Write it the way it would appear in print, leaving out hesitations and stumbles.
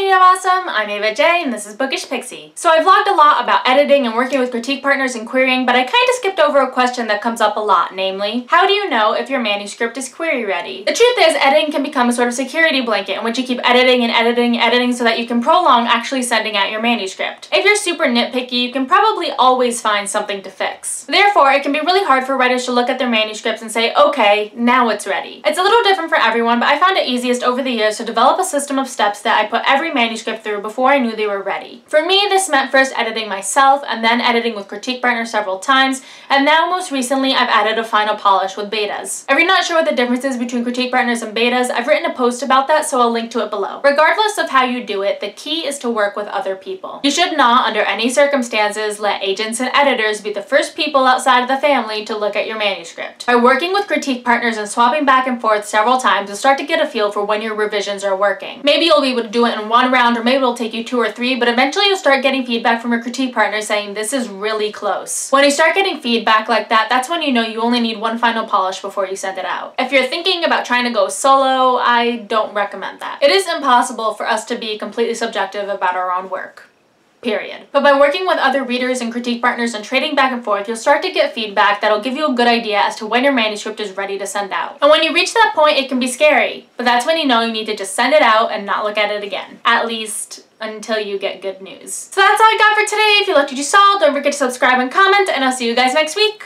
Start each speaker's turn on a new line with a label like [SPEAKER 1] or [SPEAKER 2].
[SPEAKER 1] Community of Awesome, I'm Ava J and this is Bookish Pixie. So I vlogged a lot about editing and working with critique partners and querying, but I kind of skipped over a question that comes up a lot, namely, how do you know if your manuscript is query ready? The truth is, editing can become a sort of security blanket in which you keep editing and editing and editing so that you can prolong actually sending out your manuscript. If you're super nitpicky, you can probably always find something to fix. Therefore, it can be really hard for writers to look at their manuscripts and say, okay, now it's ready. It's a little different for everyone, but I found it easiest over the years to develop a system of steps that I put every manuscript through before I knew they were ready. For me, this meant first editing myself and then editing with critique partners several times, and now most recently I've added a final polish with betas. If you're not sure what the difference is between critique partners and betas, I've written a post about that, so I'll link to it below. Regardless of how you do it, the key is to work with other people. You should not, under any circumstances, let agents and editors be the first people outside of the family to look at your manuscript. By working with critique partners and swapping back and forth several times, you'll start to get a feel for when your revisions are working. Maybe you'll be able to do it in one round, or maybe it'll take you 2 or 3, but eventually you'll start getting feedback from your critique partner saying this is really close. When you start getting feedback like that, that's when you know you only need one final polish before you send it out. If you're thinking about trying to go solo, I don't recommend that. It is impossible for us to be completely subjective about our own work. Period. But by working with other readers and critique partners and trading back and forth, you'll start to get feedback that'll give you a good idea as to when your manuscript is ready to send out. And when you reach that point, it can be scary, but that's when you know you need to just send it out and not look at it again. At least until you get good news. So that's all I got for today. If you liked what you saw, don't forget to subscribe and comment, and I'll see you guys next week.